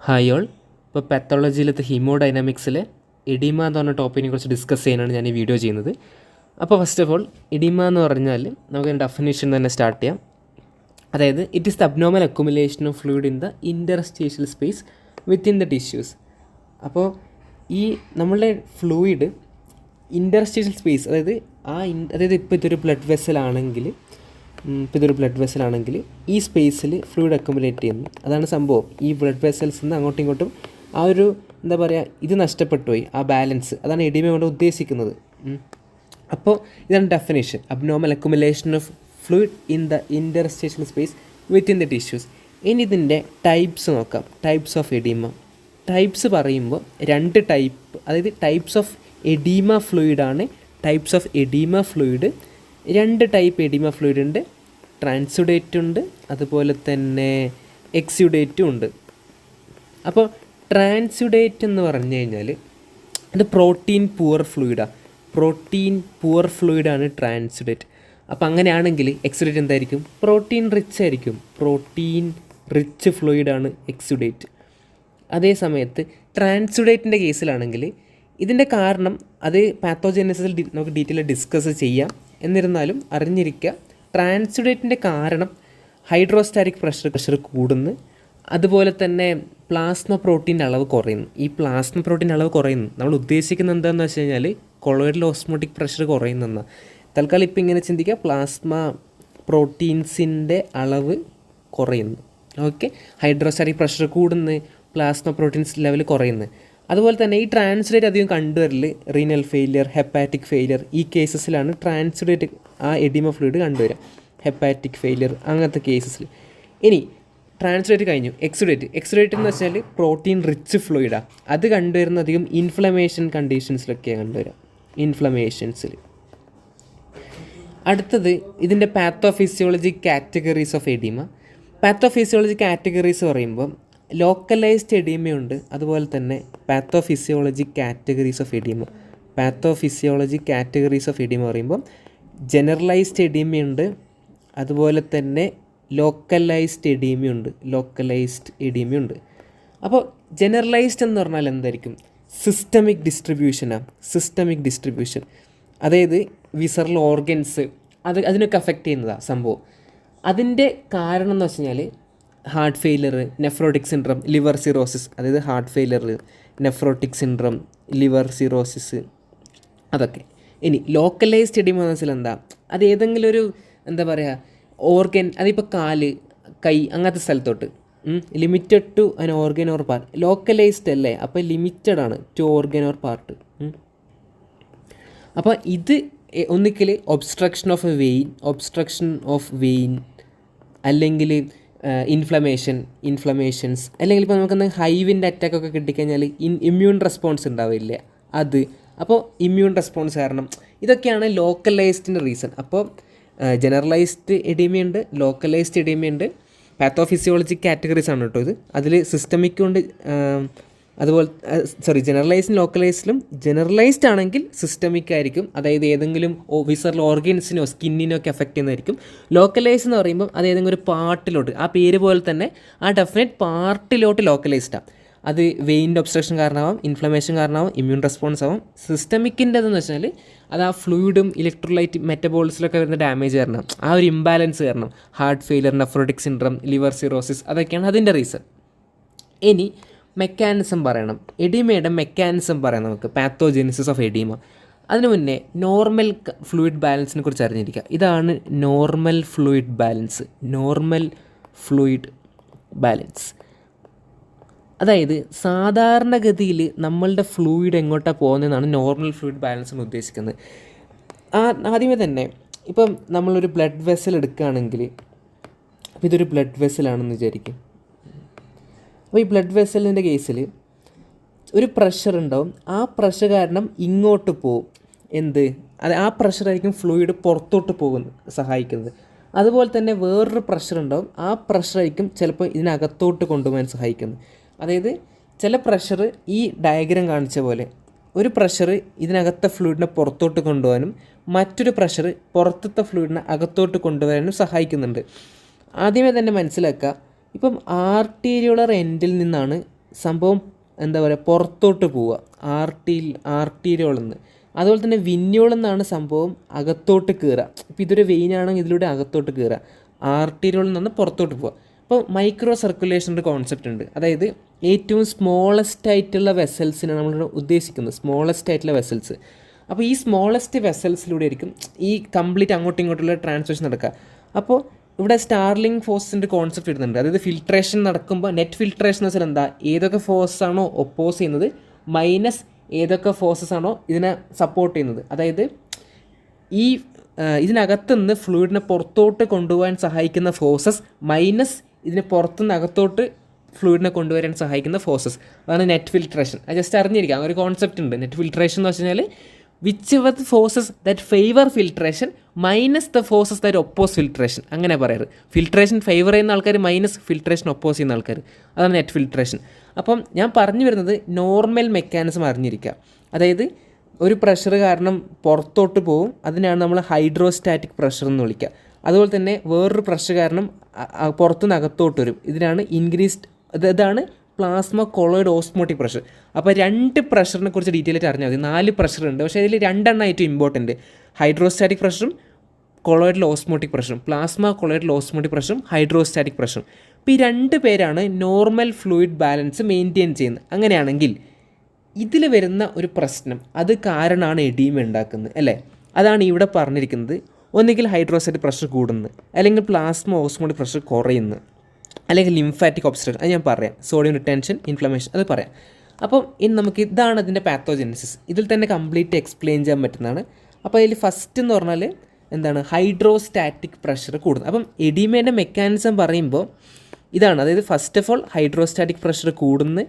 Hi all. ഇപ്പോൾ പാത്തോളജിയിലത്തെ ഹീമോഡൈനാമിക്സിലെ oedema എന്ന് പറഞ്ഞ ടോപ്പിക്കിനെ കുറിച്ച് ഡിസ്കസ് ചെയ്യാനാണ് ഞാൻ ഈ വീഡിയോ ചെയ്യുന്നത്. അപ്പോൾ ഫസ്റ്റ് ഓഫ് ഓൾ എഡിമ എന്ന് പറഞ്ഞാൽ നമുക്ക് ഡെഫിനേഷൻ തന്നെ സ്റ്റാർട്ട് ചെയ്യാം. അതായത് it is the abnormal accumulation of fluid in the interstitial space within the tissues. അപ്പോൾ ഈ നമ്മളുടെ ഫ്ലൂയിഡ് ഇൻ്റർസ്റ്റീഷ്യൽ സ്പേസ് അതായത് ഇപ്പോൾ ഇതൊരു ബ്ലഡ് വെസലാണെങ്കിൽ ഈ സ്പേസിൽ ഫ്ലൂയിഡ് അക്യുമുലേറ്റ് ചെയ്യുന്നു. അതാണ് സംഭവം. ഈ ബ്ലഡ് വെസൽസ് നിന്ന് അങ്ങോട്ടും ഇങ്ങോട്ടും ആ ഒരു എന്താ പറയുക, ഇത് നഷ്ടപ്പെട്ടു പോയി, ആ ബാലൻസ്. അതാണ് എഡിമ കൊണ്ട് ഉദ്ദേശിക്കുന്നത്. അപ്പോൾ ഇതാണ് definition, abnormal accumulation of fluid in the interstitial space within the tissues. ഇനി ഇതിൻ്റെ ടൈപ്സ് നോക്കാം. Types of oedema. ടൈപ്സ് പറയുമ്പോൾ രണ്ട് ടൈപ്പ്, അതായത് ടൈപ്സ് ഓഫ് എഡിമ ഫ്ലൂയിഡാണ്. ടൈപ്സ് ഓഫ് എഡിമ ഫ്ലൂയിഡ് രണ്ട് ടൈപ്പ് എഡിമ ഫ്ലൂയിഡ് ഉണ്ട്. ട്രാൻസുഡേറ്റ് ഉണ്ട്, അതുപോലെ തന്നെ എക്സ്യുഡേറ്റും ഉണ്ട്. അപ്പോൾ ട്രാൻസുഡേറ്റ് എന്ന് പറഞ്ഞു കഴിഞ്ഞാൽ ഇത് പ്രോട്ടീൻ പുവർ ഫ്ലൂയിഡാണ് ട്രാൻസുഡേറ്റ്. അപ്പോൾ അങ്ങനെയാണെങ്കിൽ എക്സ്യുഡേറ്റ് എന്തായിരിക്കും? പ്രോട്ടീൻ റിച്ച് ആയിരിക്കും. പ്രോട്ടീൻ റിച്ച് ഫ്ലൂയിഡാണ് എക്സ്യുഡേറ്റ്. അതേ സമയത്ത് ട്രാൻസുഡേറ്റിൻ്റെ കേസിലാണെങ്കിൽ ഇതിൻ്റെ കാരണം അത് പാത്തോജെനസിൽ നമുക്ക് ഡീറ്റെയിൽ ഡിസ്കസ് ചെയ്യാം. എന്നിരുന്നാലും അറിഞ്ഞിരിക്കുക, ട്രാൻസുഡേറ്റിൻ്റെ കാരണം ഹൈഡ്രോസ്റ്റാറ്റിക് പ്രഷർ കൂടുന്നു, അതുപോലെ തന്നെ പ്ലാസ്മ പ്രോട്ടീൻ്റെ അളവ് കുറയുന്നു. ഈ പ്ലാസ്മ പ്രോട്ടീൻ്റെ അളവ് കുറയുന്നു നമ്മൾ ഉദ്ദേശിക്കുന്നത് എന്താണെന്ന് വെച്ച് കഴിഞ്ഞാൽ കൊളോയിഡൽ ഓസ്മോട്ടിക് പ്രഷർ കുറയുന്നെന്ന്. തൽക്കാലം ഇപ്പോൾ ഇങ്ങനെ ചിന്തിക്കുക, പ്ലാസ്മ പ്രോട്ടീൻസിൻ്റെ അളവ് കുറയുന്നു. ഓക്കെ, ഹൈഡ്രോസ്റ്റാറ്റിക് പ്രഷർ കൂടുന്നു, പ്ലാസ്മ പ്രോട്ടീൻസ് ലെവൽ കുറയുന്നു. അതുപോലെ തന്നെ ഈ ട്രാൻസുഡേറ്റ് അധികം കണ്ടുവരൽ റീനൽ ഫെയിലിയർ, ഹെപ്പാറ്റിക് ഫെയിലിയർ, ഈ കേസസിലാണ് ട്രാൻസുഡേറ്റ് ആ എഡിമ ഫ്ലൂയിഡ് കണ്ടുവരിക. ഹെപ്പാറ്റിക് ഫെയിലിയർ അങ്ങനത്തെ കേസസിൽ. ഇനി ട്രാൻസുഡേറ്റ് കഴിഞ്ഞു. എക്സുഡേറ്റ് എന്ന് വെച്ചാൽ പ്രോട്ടീൻ റിച്ച് ഫ്ലൂയിഡാണ്. അത് കണ്ടുവരുന്ന അധികം ഇൻഫ്ലമേഷൻ കണ്ടീഷൻസിലൊക്കെയാണ് കണ്ടുവരിക. ഇൻഫ്ലമേഷൻസിൽ. അടുത്തത് ഇതിൻ്റെ pathophysiology categories of oedema. Pathophysiology categories പറയുമ്പോൾ ലോക്കലൈസ്ഡ് എഡിമയുണ്ട്, അതുപോലെ തന്നെ പാത്തോഫിസിയോളജി കാറ്റഗറീസ് ഓഫ് എഡിമ പറയുമ്പോൾ ജനറലൈസ്ഡ് എഡിമയുണ്ട്, അതുപോലെ തന്നെ ലോക്കലൈസ്ഡ് എഡിമയുണ്ട്. അപ്പോൾ ജനറലൈസ്ഡ് എന്ന് പറഞ്ഞാൽ എന്തായിരിക്കും? Systemic distribution. അതായത് വിസറൽ ഓർഗൻസ് അതിനൊക്കെ അഫക്റ്റ് ചെയ്യുന്നതാണ് സംഭവം. അതിൻ്റെ കാരണം എന്ന് വെച്ച് കഴിഞ്ഞാൽ heart failure, nephrotic syndrome, liver cirrhosis. അതായത് heart failure, nephrotic syndrome, liver cirrhosis, അതൊക്കെ. ഇനി ലോക്കലൈസ്ഡ് എഡിമ എന്ന് വെച്ചാൽ എന്താ? അത് ഏതെങ്കിലും ഒരു എന്താ പറയുക ഓർഗൻ, അതിപ്പോൾ കാല്, കൈ, അങ്ങനത്തെ സ്ഥലത്തോട്ട് limited to an organ or part. Localised അല്ലേ, അപ്പോൾ ലിമിറ്റഡ് ആണ് ടു ഓർഗൻ ഓർ പാർട്ട്. അപ്പോൾ ഇത് ഒന്നിക്കൽ ഒബ്സ്ട്രക്ഷൻ ഓഫ് വെയിൻ അല്ലെങ്കിൽ ഇൻഫ്ലമേഷൻസ്, അല്ലെങ്കിൽ ഇപ്പോൾ നമുക്ക് ഹൈവിൻ്റെ അറ്റാക്കൊക്കെ കിട്ടിക്കഴിഞ്ഞാൽ ഇമ്മ്യൂൺ റെസ്പോൺസ് ഉണ്ടാവില്ല അത്. അപ്പോൾ ഇമ്മ്യൂൺ റെസ്പോൺസ് കാരണം ഇതൊക്കെയാണ് ലോക്കലൈസ്ഡിൻ്റെ റീസൺ. അപ്പോൾ ജനറലൈസ്ഡ് എഡിമയുണ്ട്, ലോക്കലൈസ്ഡ് എഡിമയുണ്ട്. പാത്തോഫിസിയോളജി കാറ്റഗറീസ് ആണ് കേട്ടോ ഇത്. അതിൽ സിസ്റ്റമിക്കും ഉണ്ട്, അതുപോലെ ജനറലൈസ്ഡും ലോക്കലൈസ്ഡിലും. ജനറലൈസ്ഡ് ആണെങ്കിൽ സിസ്റ്റമിക് ആയിരിക്കും, അതായത് ഏതെങ്കിലും വിസറൽ ഓർഗൻസിനോ സ്കിന്നിനോ ഒക്കെ എഫക്റ്റ് ചെയ്യുന്നതായിരിക്കും. ലോക്കലൈസ് എന്ന് പറയുമ്പോൾ അത് ഏതെങ്കിലും ഒരു പാർട്ടിലോട്ട്, ആ പേര് പോലെ തന്നെ ആ ഡെഫിനറ്റ് പാർട്ടിലോട്ട് ലോക്കലൈസ്ഡാണ്. അത് വെയിൻ്റെ ഒബ്സ്ട്രക്ഷൻ കാരണമാവും, ഇൻഫ്ലമേഷൻ കാരണമാവും, ഇമ്മ്യൂൺ റെസ്പോൺസ് ആവും. സിസ്റ്റമിക്കിൻ്റെതെന്ന് വെച്ചാൽ അത് ആ ഫ്ലൂയിഡും ഇലക്ട്രോലൈറ്റ് മെറ്റബോളിസിലൊക്കെ വരുന്ന ഡാമേജ് കാരണം, ആ ഒരു ഇംബാലൻസ് കാരണം, heart failure, nephrotic syndrome, liver cirrhosis, അതൊക്കെയാണ് അതിൻ്റെ റീസൺ. ഇനി മെക്കാനിസം പറയണം, എഡിമയുടെ മെക്കാനിസം പറയാം നമുക്ക്. പാത്തോജെനിസിസ് ഓഫ് എഡിമ. അതിനു മുന്നേ നോർമൽ ഫ്ലൂയിഡ് ബാലൻസിനെ കുറിച്ച് അറിഞ്ഞിരിക്കുക. ഇതാണ് നോർമൽ ഫ്ലൂയിഡ് ബാലൻസ്. അതായത് സാധാരണഗതിയിൽ നമ്മളുടെ ഫ്ലൂയിഡ് എങ്ങോട്ടാണ് പോകുന്നതെന്നാണ് നോർമൽ ഫ്ലൂയിഡ് ബാലൻസ് എന്ന് ഉദ്ദേശിക്കുന്നത്. ആദ്യമേ തന്നെ ഇപ്പം നമ്മളൊരു ബ്ലഡ് വെസൽ എടുക്കുകയാണെങ്കിൽ, അപ്പോൾ ഇതൊരു ബ്ലഡ് വെസലാണെന്ന് വിചാരിക്കും. അപ്പോൾ ഈ ബ്ലഡ് വെസലിൻ്റെ കേസിൽ ഒരു പ്രഷർ ഉണ്ടാവും. ആ പ്രഷർ കാരണം ഇങ്ങോട്ട് പോവും. ആ പ്രഷറായിരിക്കും ഫ്ലൂയിഡ് പുറത്തോട്ട് സഹായിക്കുന്നത്. അതുപോലെ തന്നെ വേറൊരു പ്രഷർ ഉണ്ടാവും. ആ പ്രഷറായിരിക്കും ചിലപ്പോൾ ഇതിനകത്തോട്ട് കൊണ്ടുപോകാൻ സഹായിക്കുന്നത്. അതായത് ചില പ്രഷർ ഈ ഡയഗ്രാം കാണിച്ച പോലെ, ഒരു പ്രഷർ ഇതിനകത്തെ ഫ്ലൂയിഡിനെ പുറത്തോട്ട് കൊണ്ടുപോകാനും മറ്റൊരു പ്രഷർ പുറത്തത്തെ ഫ്ലൂയിഡിനെ അകത്തോട്ട് കൊണ്ടുവരാനും സഹായിക്കുന്നുണ്ട്. ആദ്യമേ തന്നെ മനസ്സിലാക്കുക, ഇപ്പം ആർട്ടീരിയോളർ എൻഡിൽ നിന്നാണ് സംഭവം എന്താ പറയുക പുറത്തോട്ട് പോവുക, ആർട്ടീരിയോളിൽ നിന്ന്. അതുപോലെ തന്നെ വിന്യോളിൽ നിന്നാണ് സംഭവം അകത്തോട്ട് കയറുക. ഇപ്പോൾ ഇതൊരു വെയിനാണെങ്കിൽ ഇതിലൂടെ അകത്തോട്ട് കയറുക, ആർട്ടീരിയോളിൽ നിന്ന് പുറത്തോട്ട് പോവുക. അപ്പോൾ മൈക്രോ സർക്കുലേഷൻ്റെ കോൺസെപ്റ്റ് ഉണ്ട്. അതായത് ഏറ്റവും സ്മോളസ്റ്റ് ആയിട്ടുള്ള വെസൽസിനാണ് നമ്മൾ ഉദ്ദേശിക്കുന്നത്, സ്മോളസ്റ്റ് ആയിട്ടുള്ള വെസൽസ്. അപ്പോൾ ഈ സ്മോളസ്റ്റ് വെസൽസിലൂടെ ആയിരിക്കും ഈ കംപ്ലീറ്റ് അങ്ങോട്ടും ഇങ്ങോട്ടുള്ള ട്രാൻസ്മിഷൻ നടക്കുക. അപ്പോൾ ഇവിടെ സ്റ്റാർലിംഗ് ഫോഴ്സിൻ്റെ കോൺസെപ്റ്റ് വരുന്നുണ്ട്. അതായത് ഫിൽട്രേഷൻ നടക്കുമ്പോൾ നെറ്റ് ഫിൽട്രേഷൻ എന്ന് വെച്ചാൽ എന്താ, ഏതൊക്കെ ഫോഴ്സാണോ ഒപ്പോസ് ചെയ്യുന്നത് മൈനസ് ഏതൊക്കെ ഫോഴ്സസ് ആണോ ഇതിനെ സപ്പോർട്ട് ചെയ്യുന്നത്. അതായത് ഈ ഇതിനകത്തുനിന്ന് ഫ്ലൂയിഡിനെ പുറത്തോട്ട് കൊണ്ടുപോകാൻ സഹായിക്കുന്ന ഫോഴ്സസ് മൈനസ് ഇതിനെ പുറത്തുനിന്ന് അകത്തോട്ട് ഫ്ലൂയിഡിനെ കൊണ്ടുവരാൻ സഹായിക്കുന്ന ഫോഴ്സസ്. അതാണ് നെറ്റ് ഫിൽട്രേഷൻ. അത് ജസ്റ്റ് അറിഞ്ഞിരിക്കാം, ഒരു കോൺസെപ്റ്റ് ഉണ്ട്. നെറ്റ് ഫിൽട്രേഷൻ എന്ന് വെച്ച് കഴിഞ്ഞാൽ which ever the forces that favour filtration minus the forces that oppose filtration, അങ്ങനെ പറയാറ്. ഫിൽട്രേഷൻ ഫേവർ ചെയ്യുന്ന ആൾക്കാർ മൈനസ് ഫിൽട്രേഷൻ ഒപ്പോസ് ചെയ്യുന്ന ആൾക്കാർ, അതാണ് നെറ്റ് ഫിൽട്രേഷൻ. അപ്പം ഞാൻ പറഞ്ഞു വരുന്നത് നോർമൽ മെക്കാനിസം അറിഞ്ഞിരിക്കുക. അതായത് ഒരു പ്രഷർ കാരണം പുറത്തോട്ട് പോവും, അതിനാണ് നമ്മൾ ഹൈഡ്രോസ്റ്റാറ്റിക് പ്രഷർ എന്ന് വിളിക്കുക. അതുപോലെ തന്നെ വേറൊരു പ്രഷർ കാരണം പുറത്തുനിന്ന് അകത്തോട്ട് വരും, ഇതിനാണ് ഇൻക്രീസ്ഡ്, ഇതാണ് പ്ലാസ്മ കൊളോയിഡ് ഓസ്മോട്ടിക് പ്രഷർ. അപ്പോൾ 2 പ്രഷറിനെ കുറിച്ച് ഡീറ്റെയിൽ ആയിട്ട് അറിഞ്ഞാൽ മതി. 4 പ്രഷറുണ്ട്, പക്ഷേ ഇതിൽ 2 ഏറ്റവും ഇമ്പോർട്ടൻറ്റ്, ഹൈഡ്രോസ്റ്റാറ്റിക് പ്രഷറും കൊളോയിഡൽ ഓസ്മോട്ടിക് പ്രഷറും, പ്ലാസ്മ കൊളോയിഡൽ ഓസ്മോട്ടിക് പ്രഷറും ഹൈഡ്രോസ്റ്റാറ്റിക് പ്രഷറും. അപ്പോൾ ഈ 2 പേരാണ് നോർമൽ ഫ്ലൂയിഡ് ബാലൻസ് മെയിൻറ്റെയിൻ ചെയ്യുന്നത്. അങ്ങനെയാണെങ്കിൽ ഇതിൽ വരുന്ന ഒരു പ്രശ്നം, അത് കാരണമാണ് എഡീമ ഉണ്ടാക്കുന്നത്, അല്ലേ? അതാണ് ഇവിടെ പറഞ്ഞിരിക്കുന്നത്. ഒന്നുകിൽ ഹൈഡ്രോസ്റ്റാറ്റിക് പ്രഷർ കൂടുന്നു, അല്ലെങ്കിൽ പ്ലാസ്മ ഓസ്മോട്ടിക് പ്രഷർ കുറയുന്നു, അല്ലെങ്കിൽ ലിംഫാറ്റിക് ഒബ്സ്ട്രക്ഷൻ. അത് ഞാൻ പറയാം, സോഡിയം റിട്ടൻഷൻ, ഇൻഫ്ലമേഷൻ, അത് പറയാം. അപ്പം ഇനി നമുക്ക് ഇതാണ് അതിൻ്റെ പാത്തോജെനസിസ്. ഇതിൽ തന്നെ കംപ്ലീറ്റ് എക്സ്പ്ലെയിൻ ചെയ്യാൻ പറ്റുന്നതാണ്. അപ്പോൾ അതിൽ ഫസ്റ്റ് എന്ന് പറഞ്ഞാൽ എന്താണ്, ഹൈഡ്രോസ്റ്റാറ്റിക് പ്രഷർ കൂടുന്നത്. അപ്പം എഡീമേൻ്റെ മെക്കാനിസം പറയുമ്പോൾ ഇതാണ്. അതായത് first of all hydrostatic pressure കൂടുന്നു,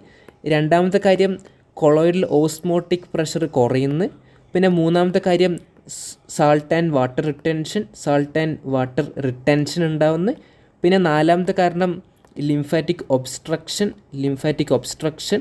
രണ്ടാമത്തെ കാര്യം കൊളോയിഡൽ ഓസ്മോട്ടിക് പ്രഷർ കുറയുന്നു, പിന്നെ മൂന്നാമത്തെ കാര്യം സാൾട്ട് ആൻഡ് വാട്ടർ റിട്ടൻഷൻ ഉണ്ടാവുന്നു, പിന്നെ നാലാമത്തെ കാരണം ലിംഫാറ്റിക് ഒബ്സ്ട്രക്ഷൻ.